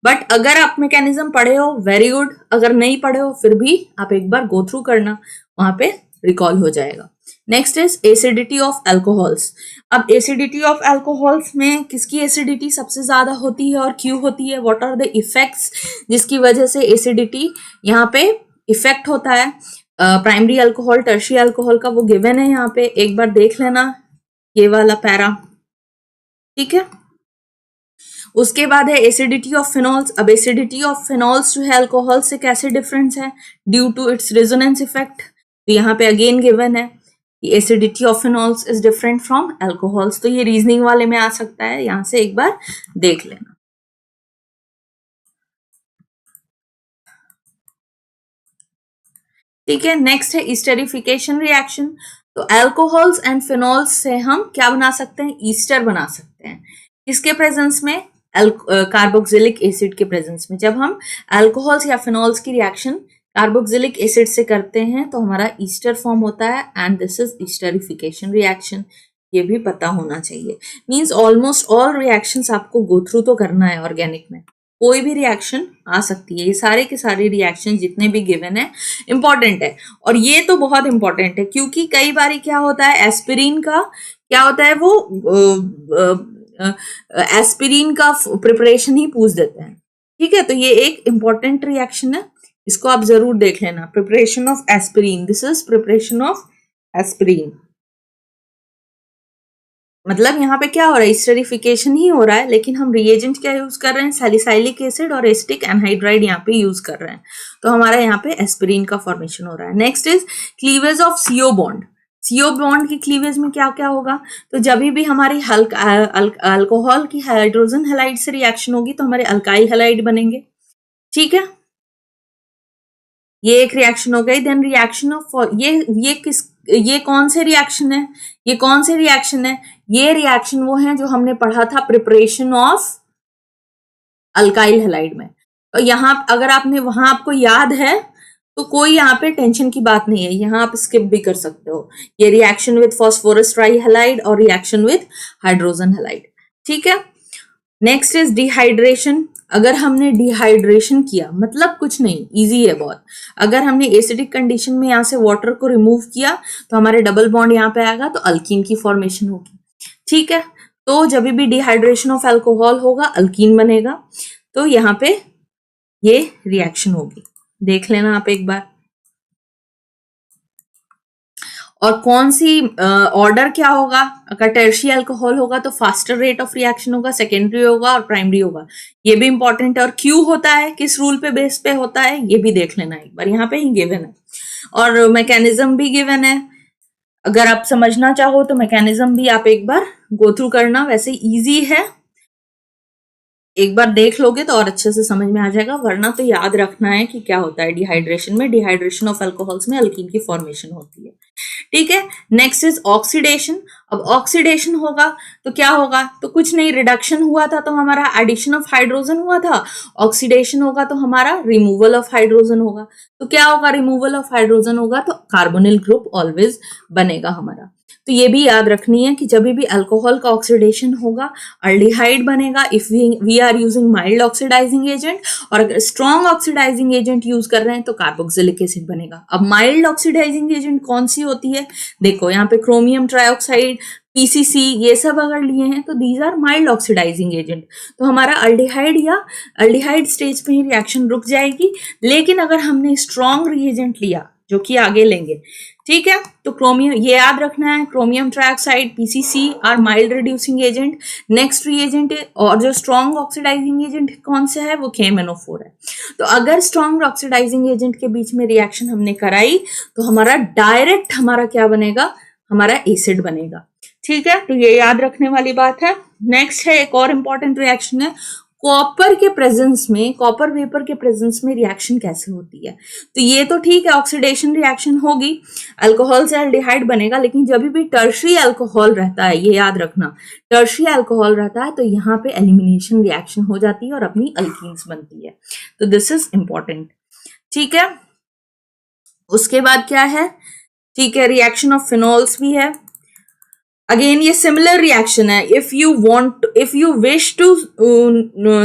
बट अगर आप मैकेनिज्म पढ़े हो वेरी गुड, अगर नहीं पढ़े हो फिर भी आप एक बार गो थ्रू करना, वहां पे रिकॉल हो जाएगा। Next is acidity of alcohols. अब एसिडिटी ऑफ अल्कोहल्स में किसकी एसिडिटी सबसे ज्यादा होती है और क्यों होती है, व्हाट आर द इफेक्ट्स जिसकी वजह से एसिडिटी यहाँ पे इफेक्ट होता है। प्राइमरी अल्कोहल, टर्शियरी अल्कोहल का वो गिवन है यहाँ पे, एक बार देख लेना ये वाला पैरा। ठीक है, उसके बाद है एसिडिटी ऑफ फिनॉल्स। अब एसिडिटी ऑफ फिनॉल्स जो है अल्कोहल से कैसे डिफरेंस है, due to its resonance effect. तो यहाँ पे अगेन गिवन है कि acidity of phenols is different from alcohols. तो ये रीजनिंग वाले में आ सकता है, यहाँ से एक बार देख लेना। ठीक है, नेक्स्ट है ईस्टरिफिकेशन रिएक्शन। तो अल्कोहल्स एंड फिनॉल्स से हम क्या बना सकते हैं, ईस्टर बना सकते हैं। किसके प्रेजेंस में, कार्बोक्सिलिक एसिड के प्रेजेंस में। जब हम अल्कोहल्स या फिनॉल्स की रिएक्शन कार्बोक्सिलिक एसिड से करते हैं तो हमारा ईस्टर फॉर्म होता है, एंड दिस इज ईस्टरिफिकेशन रिएक्शन। ये भी पता होना चाहिए। मींस ऑलमोस्ट ऑल रिएक्शंस आपको गो थ्रू तो करना है ऑर्गेनिक में, कोई भी रिएक्शन आ सकती है। ये सारे के सारे रिएक्शन जितने भी गिवन है इंपॉर्टेंट है, और ये तो बहुत इंपॉर्टेंट है क्योंकि कई बार क्या होता है, एस्पिरिन का क्या होता है, वो एस्पिरिन का प्रिपरेशन ही पूछ देते हैं। ठीक है, तो ये एक इंपॉर्टेंट रिएक्शन है, इसको आप जरूर देख लेना। Preparation of aspirin, this is preparation of aspirin. मतलब यहाँ पे क्या हो रहा है, स्टेरिफिकेशन ही हो रहा है, लेकिन हम रिएजेंट क्या यूज कर रहे हैं, सैलिसाइलिक एसिड और एसिटिक एनहाइड्राइड यहाँ पे यूज कर रहे हैं। तो हमारा यहाँ पे एस्पिरिन का फॉर्मेशन हो रहा है। Next is cleavage of CO bond. CO bond की क्लीवेज में क्या क्या होगा, तो जब भी हमारी अल्कोहल की हाइड्रोजन हैलाइड से रिएक्शन होगी तो हमारे अल्काइल हैलाइड बनेंगे। ठीक है, ये एक रिएक्शन हो गई। देन रिएक्शन ऑफ ये कौन से रिएक्शन है, ये कौन से रिएक्शन है, ये रिएक्शन वो है जो हमने पढ़ा था प्रिपरेशन ऑफ अल्काइल हैलाइड में। और यहाँ अगर आपने वहां आपको याद है तो कोई यहाँ पे टेंशन की बात नहीं है, यहाँ आप स्किप भी कर सकते हो। ये रिएक्शन विद फॉस्फोरस ट्राईहैलाइड और रिएक्शन विद हाइड्रोजन हैलाइड। ठीक है, नेक्स्ट इज डिहाइड्रेशन। अगर हमने डिहाइड्रेशन किया, मतलब कुछ नहीं, इजी है बहुत। अगर हमने एसिडिक कंडीशन में यहाँ से वाटर को रिमूव किया तो हमारे डबल बॉन्ड यहाँ पे आएगा, तो अल्कीन की फॉर्मेशन होगी। ठीक है, तो जब भी डिहाइड्रेशन ऑफ अल्कोहल होगा अल्कीन बनेगा। तो यहाँ पे ये रिएक्शन होगी, देख लेना आप एक बार। और कौन सी ऑर्डर क्या होगा, अगर टर्शियरी अल्कोहल होगा तो फास्टर रेट ऑफ रिएक्शन होगा, सेकेंडरी होगा और प्राइमरी होगा। ये भी इंपॉर्टेंट है। और क्यू होता है किस रूल पे बेस पे होता है, ये भी देख लेना एक बार, यहाँ पे ही गिवन है। और मैकेनिज्म भी गिवन है, अगर आप समझना चाहो तो मैकेनिज्म भी आप एक बार गो थ्रू करना, वैसे इजी है। एक बार देख लोगे तो और अच्छे से समझ में आ जाएगा, वरना तो याद रखना है कि क्या होता है डिहाइड्रेशन में। डिहाइड्रेशन ऑफ अल्कोहल्स में अल्कीन की फॉर्मेशन होती है। ठीक है, नेक्स्ट इज ऑक्सीडेशन। अब ऑक्सीडेशन होगा तो क्या होगा, तो कुछ नहीं, रिडक्शन हुआ था तो हमारा एडिशन ऑफ हाइड्रोजन हुआ था। ऑक्सीडेशन होगा तो हमारा रिमूवल ऑफ हाइड्रोजन होगा। तो क्या होगा, रिमूवल ऑफ हाइड्रोजन होगा तो कार्बोनिल ग्रुप ऑलवेज बनेगा हमारा। तो ये भी याद रखनी है कि जब भी अल्कोहल का ऑक्सीडेशन होगा अल्डिहाइड बनेगा if we are using mild oxidising agent, और अगर स्ट्रॉन्ग ऑक्सीडाइजिंग एजेंट यूज कर रहे हैं तो कार्बोक्सिलिक एसिड बनेगा। अब माइल्ड ऑक्सीडाइजिंग एजेंट कौन सी होती है, देखो यहाँ पे क्रोमियम ट्राइऑक्साइड, पीसीसी, ये सब अगर लिए हैं तो these are mild oxidising agent. तो हमारा अल्डिहाइड या अल्डिहाइड स्टेज पे ही रिएक्शन रुक जाएगी। लेकिन अगर हमने स्ट्रॉन्ग रिएजेंट लिया, जो कि आगे लेंगे, ठीक है, तो क्रोमियम, ये याद रखना है, chromium trioxide, PCC are mild reducing agent. Next reagent और जो स्ट्रॉन्ग ऑक्सीडाइजिंग एजेंट कौन सा है, वो KMnO4 है। तो अगर स्ट्रॉन्ग ऑक्सीडाइजिंग एजेंट के बीच में रिएक्शन हमने कराई तो हमारा डायरेक्ट हमारा क्या बनेगा, हमारा एसिड बनेगा। ठीक है, तो ये याद रखने वाली बात है। नेक्स्ट है, एक और इंपॉर्टेंट रिएक्शन है, कॉपर के प्रेजेंस में, कॉपर वेपर के प्रेजेंस में रिएक्शन कैसे होती है। तो ये तो ठीक है, ऑक्सीडेशन रिएक्शन होगी, अल्कोहल से एल्डिहाइड बनेगा, लेकिन जब भी टर्शरी अल्कोहल रहता है, ये याद रखना, टर्शरी अल्कोहल रहता है तो यहाँ पे एलिमिनेशन रिएक्शन हो जाती है और अपनी अल्कीन्स बनती है। तो दिस इज इंपॉर्टेंट। ठीक है, उसके बाद क्या है, ठीक है, रिएक्शन ऑफ फिनॉल्स भी है। अगेन ये सिमिलर रिएक्शन है, if you wish to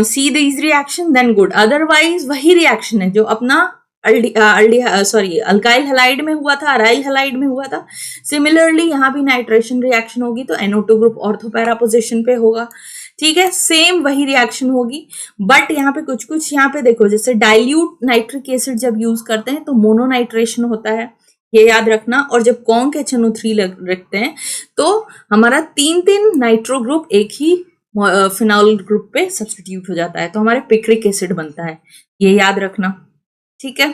see these reaction then good, otherwise वही रिएक्शन है जो अपना अल्काइल हैलाइड में हुआ था, अराइल हैलाइड में हुआ था। सिमिलरली यहाँ भी नाइट्रेशन रिएक्शन होगी तो NO2 ग्रुप ऑर्थोपैरा पोजीशन पे होगा। ठीक है, सेम वही रिएक्शन होगी, बट यहाँ पे कुछ यहाँ पे देखो, जैसे डाइल्यूट नाइट्रिक एसिड जब यूज करते हैं तो मोनोनाइट्रेशन होता है, ये याद रखना। और जब कॉन्क HNO3 रखते हैं तो हमारा 3 नाइट्रो ग्रुप एक ही फिनॉल ग्रुप पे सब्स्टिट्यूट हो जाता है, तो हमारे पिक्रिक एसिड बनता है, ये याद रखना। ठीक है,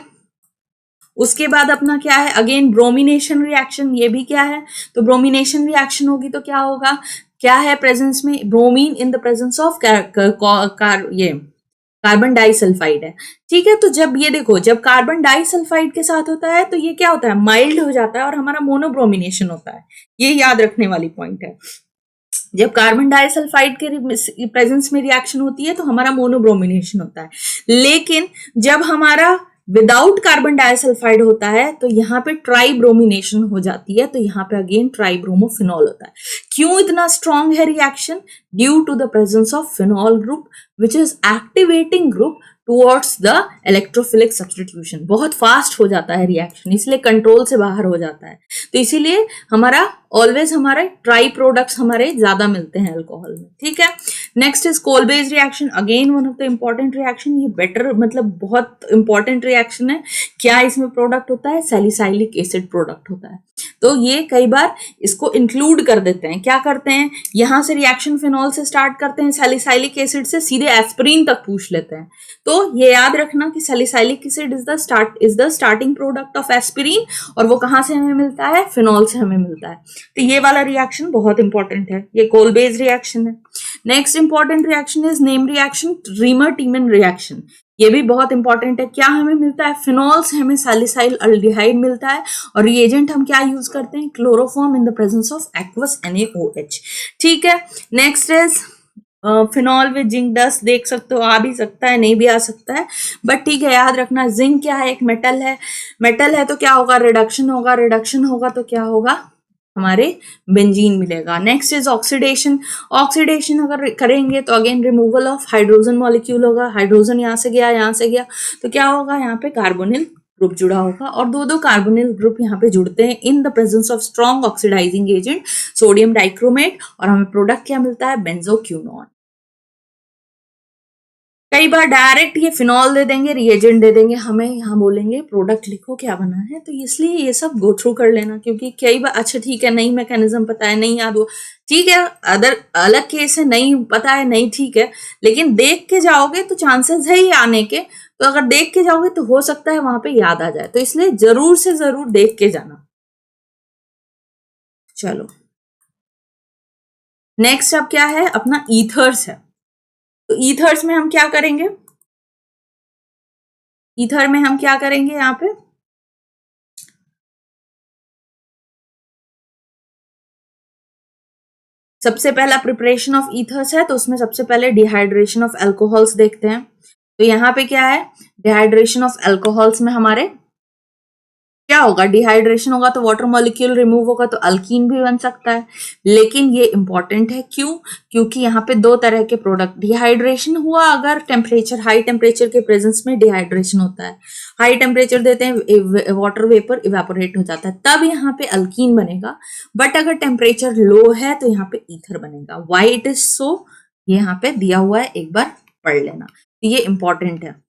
उसके बाद अपना क्या है, अगेन ब्रोमिनेशन रिएक्शन। ये भी क्या है, तो ब्रोमिनेशन रिएक्शन होगी तो क्या होगा, क्या है प्रेजेंस में, bromine in the presence of carbon disulphide है। ठीक है, तो जब ये देखो, जब कार्बन डाइसल्फाइड के साथ होता है तो ये क्या होता है, माइल्ड हो जाता है और हमारा मोनोब्रोमिनेशन होता है। ये याद रखने वाली पॉइंट है, जब कार्बन डाइसल्फाइड के प्रेजेंस में रिएक्शन होती है तो हमारा मोनोब्रोमिनेशन होता है। लेकिन जब हमारा विदाउट कार्बन डाइसल्फाइड होता है तो यहाँ पे ट्राइब्रोमिनेशन हो जाती है, तो यहाँ पे अगेन ट्राइब्रोमोफिनॉल होता है। क्यों इतना स्ट्रॉन्ग है reaction, due to the presence of phenol group which is activating group towards the electrophilic substitution. बहुत फास्ट हो जाता है रिएक्शन, इसलिए कंट्रोल से बाहर हो जाता है। तो इसीलिए हमारा ऑलवेज हमारे ट्राई प्रोडक्ट्स हमारे ज्यादा मिलते हैं अल्कोहल में। ठीक है, next is Kolbe's reaction, again one of the important reaction. ये बेटर मतलब बहुत इंपॉर्टेंट रिएक्शन है। क्या इसमें प्रोडक्ट होता है, सैलिसाइलिक एसिड प्रोडक्ट होता है। तो ये कई बार इसको इंक्लूड कर देते हैं। क्या करते हैं, यहां से रिएक्शन फिनॉल से स्टार्ट करते हैं, सैलिसाइलिक एसिड से सीधे एस्पिरिन तक पूछ लेते हैं। तो ये याद रखना कि salicylic acid is the starting product of aspirin, और वो कहां से हमें मिलता है, फिनॉल से हमें मिलता है। तो ये वाला रिएक्शन बहुत इंपॉर्टेंट है, ये कोलबेज रिएक्शन है। Next important reaction is name reaction, reamer टीमन reaction. ये भी बहुत इंपॉर्टेंट है। क्या हमें मिलता है, फिनॉल से हमें सैलिसाइल अल्डिहाइड मिलता है, और रिएजेंट हम क्या यूज करते हैं, chloroform in the presence of aqueous NaOH। ठीक है, next is phenol with zinc dust. देख सकते हो, आ भी सकता है, नहीं भी आ सकता है, बट ठीक है, याद रखना जिंक क्या है, एक मेटल है। मेटल है तो क्या होगा, रिडक्शन होगा, रिडक्शन होगा तो क्या होगा, हमारे बेंजीन मिलेगा। Next is oxidation. ऑक्सीडेशन अगर करेंगे तो again removal of hydrogen molecule होगा, हाइड्रोजन यहाँ से गया, यहाँ से गया, तो क्या होगा, यहाँ पे कार्बोनिल ग्रुप जुड़ा होगा, और दो कार्बोनिल ग्रुप यहाँ पे जुड़ते हैं in the presence of strong oxidising agent sodium dichromate, और हमें प्रोडक्ट क्या मिलता है, बेंजोक्यूनोन। कई बार डायरेक्ट ये फिनॉल दे देंगे, रिएजेंट दे देंगे, हमें यहाँ बोलेंगे प्रोडक्ट लिखो क्या बना है, तो इसलिए ये सब गो थ्रू कर लेना, क्योंकि कई बार अच्छा ठीक है नहीं मैकेनिज्म पता है, नहीं याद हुआ, ठीक है, अदर अलग केस है, नहीं पता है, नहीं ठीक है, लेकिन देख के जाओगे तो चांसेस है ही आने के। तो अगर देख के जाओगे तो हो सकता है वहां पे याद आ जाए, तो इसलिए जरूर से जरूर देख के जाना। चलो नेक्स्ट अब क्या है, अपना ईथर्स है। तो ईथर्स में हम क्या करेंगे, ईथर में हम क्या करेंगे, यहाँ पे सबसे पहला प्रिपरेशन ऑफ ईथर्स है, तो उसमें सबसे पहले डिहाइड्रेशन ऑफ अल्कोहल्स देखते हैं। तो यहाँ पे क्या है, डिहाइड्रेशन ऑफ अल्कोहल्स में हमारे क्या होगा, डिहाइड्रेशन होगा तो वाटर मॉलिक्यूल रिमूव होगा, तो अल्कीन भी बन सकता है। लेकिन ये इंपॉर्टेंट है, क्यों, क्योंकि यहाँ पे दो तरह के प्रोडक्ट, डिहाइड्रेशन हुआ अगर टेम्परेचर, हाई टेम्परेचर के प्रेजेंस में डिहाइड्रेशन होता है, हाई टेम्परेचर देते हैं, वाटर वेपर इवेपोरेट हो जाता है, तब यहाँ पे अल्कीन बनेगा। बट अगर टेम्परेचर लो है तो यहाँ पे ईथर बनेगा। वाई इट इज सो, ये यहाँ पे दिया हुआ है, एक बार पढ़ लेना, ये इंपॉर्टेंट है।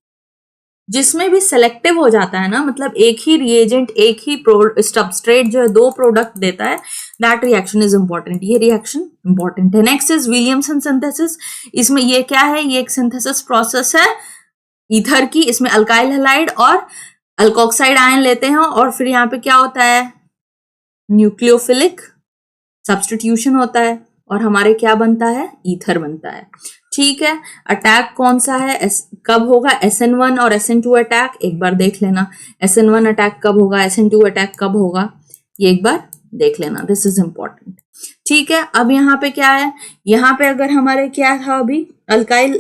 जिसमें भी सेलेक्टिव हो जाता है ना, मतलब एक ही रिएजेंट, एक ही सबस्ट्रेट जो है दो प्रोडक्ट देता है, दैट रिएक्शन इज इंपॉर्टेंट, ये रिएक्शन इंपॉर्टेंट है। Next is Williamson synthesis. इसमें ये क्या है, ये एक सिंथेसिस प्रोसेस है ईथर की। इसमें अल्काइल हैलाइड और अल्कोक्साइड आयन लेते हैं और फिर यहाँ पे क्या होता है, न्यूक्लियोफिलिक सब्स्टिट्यूशन होता है और हमारे क्या बनता है, ईथर बनता है। ठीक है, अटैक कौन सा है, कब होगा, SN1 और SN2 अटैक, एक बार देख लेना। SN1 अटैक कब होगा, SN2 अटैक कब होगा, ये एक बार देख लेना, दिस इज इंपॉर्टेंट। ठीक है, अब यहाँ पे क्या है, यहाँ पे अगर हमारे क्या था, अभी अल्काइल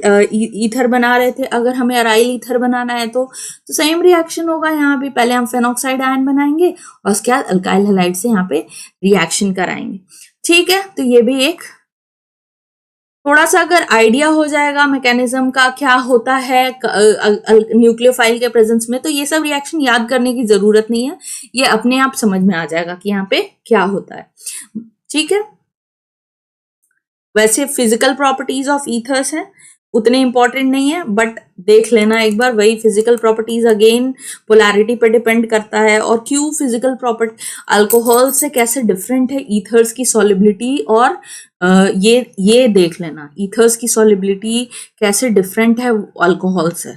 ईथर बना रहे थे, अगर हमें अराइल ईथर बनाना है तो सेम रिएक्शन होगा। यहाँ भी पहले हम फेनॉक्साइड आयन बनाएंगे और उसके बाद अल्काइल हैलाइड से यहाँ पे रिएक्शन कराएंगे। ठीक है, तो ये भी एक थोड़ा सा अगर आइडिया हो जाएगा मैकेनिज्म का क्या होता है न्यूक्लियोफाइल के प्रेजेंस में, तो ये सब रिएक्शन याद करने की जरूरत नहीं है, ये अपने आप समझ में आ जाएगा कि यहाँ पे क्या होता है। ठीक है, वैसे फिजिकल प्रॉपर्टीज ऑफ ईथर्स हैं, उतने इंपॉर्टेंट नहीं है, बट देख लेना एक बार। वही फिजिकल प्रॉपर्टीज अगेन पोलैरिटी पे डिपेंड करता है, और क्यों फिजिकल प्रॉपर्टी अल्कोहल से कैसे डिफरेंट है ईथर्स की सॉलिबिलिटी, और ये देख लेना ईथर्स की सॉलिबिलिटी कैसे डिफरेंट है अल्कोहल से,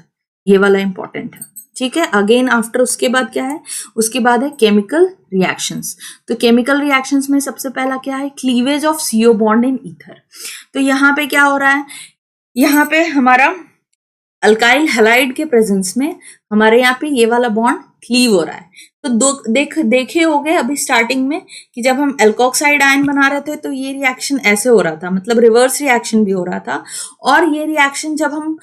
ये वाला इंपॉर्टेंट है। ठीक है, अगेन आफ्टर उसके बाद क्या है, उसके बाद है केमिकल रिएक्शंस। तो केमिकल रिएक्शंस में सबसे पहला क्या है, cleavage of CO bond in ether. तो यहाँ पे क्या हो रहा है, यहाँ पे हमारा अल्काइल हैलाइड के प्रेजेंस में हमारे यहाँ पे ये वाला बॉन्ड क्लीव हो रहा है। तो देखे होंगे अभी स्टार्टिंग में कि जब हम एल्कोक्साइड आयन बना रहे थे तो ये रिएक्शन ऐसे हो रहा था, मतलब रिवर्स रिएक्शन भी हो रहा था। और ये रिएक्शन जब हम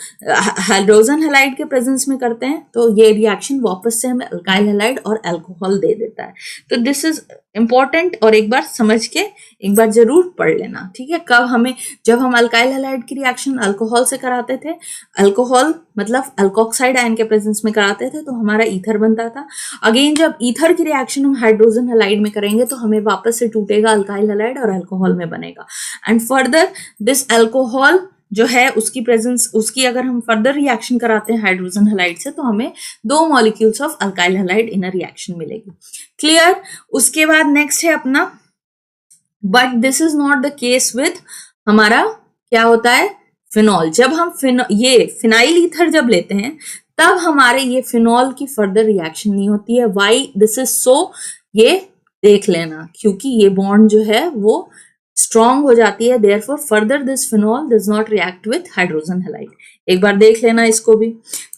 हाइड्रोजन हैलाइड के प्रेजेंस में करते हैं तो ये रिएक्शन वापस से हमें अल्काइल हैलाइड और अल्कोहल दे देता है। तो दिस इज इंपॉर्टेंट, और एक बार समझ के एक बार जरूर पढ़ लेना। ठीक है, कब हमें, जब हम अल्काइल हैलाइड की रिएक्शन अल्कोहल से कराते थे, अल्कोहल मतलब अल्कोक्साइड आयन के प्रेजेंस में कराते थे, तो हमारा ईथर बनता था। अगेन जब ईथर की रिएक्शन हम हाइड्रोजन हैलाइड में करेंगे तो हमें वापस से टूटेगा अल्काइल हैलाइड और अल्कोहल में बनेगा। एंड फर्दर दिस अल्कोहल जो है उसकी प्रेजेंस, उसकी अगर हम फर्दर रिएक्शन कराते हैं हाइड्रोजन हैलाइड से, तो हमें 2 molecules of alkyl halide in a reaction मिलेगी। क्लियर। उसके बाद नेक्स्ट है अपना, but this is not the case with हमारा क्या होता है, फिनॉल। जब हम ये फिनाइल ईथर जब लेते हैं तब हमारे ये फिनॉल की फर्दर रिएक्शन नहीं होती है। वाई दिस इज सो, ये देख लेना, क्योंकि ये बॉन्ड जो है वो स्ट्रॉन्ग हो जाती है, therefore further this phenol does not react with hydrogen halide. एक बार देख लेना इसको भी।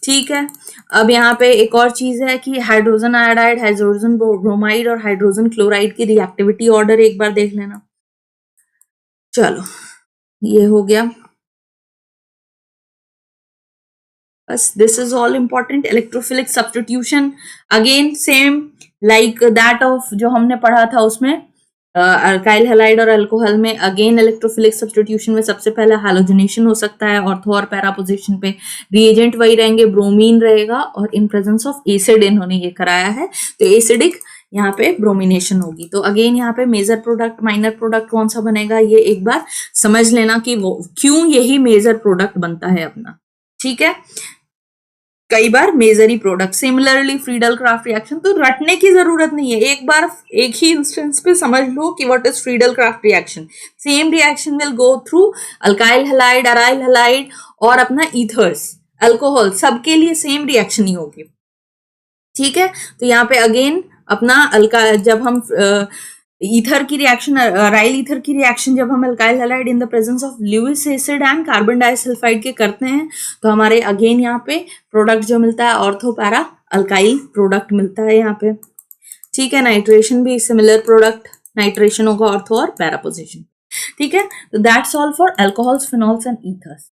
ठीक है, अब यहाँ पे एक और चीज है कि हाइड्रोजन आयोडाइड, हाइड्रोजन ब्रोमाइड और हाइड्रोजन क्लोराइड की रिएक्टिविटी ऑर्डर एक बार देख लेना। चलो ये हो गया, बस this is all important. Electrophilic substitution again same like that of जो हमने पढ़ा था उसमें अल्काइल हैलाइड और अल्कोहल में। अगेन इलेक्ट्रोफिलिक सब्स्टिट्यूशन में सबसे पहला हैलोजनेशन हो सकता है, ऑर्थो और पैरा पोजीशन पे रिएजेंट वही रहेंगे, ब्रोमीन रहेगा, और इन प्रेजेंस ऑफ एसिड इन्होंने ये कराया है, तो एसिडिक यहाँ पे ब्रोमिनेशन होगी। तो अगेन यहाँ पे मेजर प्रोडक्ट माइनर प्रोडक्ट कौन सा बनेगा, ये एक बार समझ लेना कि वो क्यों यही मेजर प्रोडक्ट बनता है अपना। ठीक है, कई बार मेजर ही product. Similarly Friedel Crafts reaction, तो रटने की जरूरत नहीं है, एक बार एक ही इंस्टेंस पे समझ लो कि what is Friedel Crafts reaction. Same reaction will go through alkyl halide, aryl halide और अपना ईथर्स, अल्कोहल, सबके लिए सेम रिएक्शन ही होगी। ठीक है, तो यहाँ पे अगेन अपना जब हम ईथर की रिएक्शन, राइल ईथर की रिएक्शन जब हम alkyl halide in the presence of Lewis acid and carbon disulphide के करते हैं तो हमारे अगेन यहाँ पे प्रोडक्ट जो मिलता है ऑर्थो पैरा अल्काइल प्रोडक्ट मिलता है यहाँ पे। ठीक है, नाइट्रेशन भी सिमिलर प्रोडक्ट, नाइट्रेशन होगा ऑर्थो और पैरा पोजीशन। ठीक है, तो that's all for alcohols, phenols and ethers.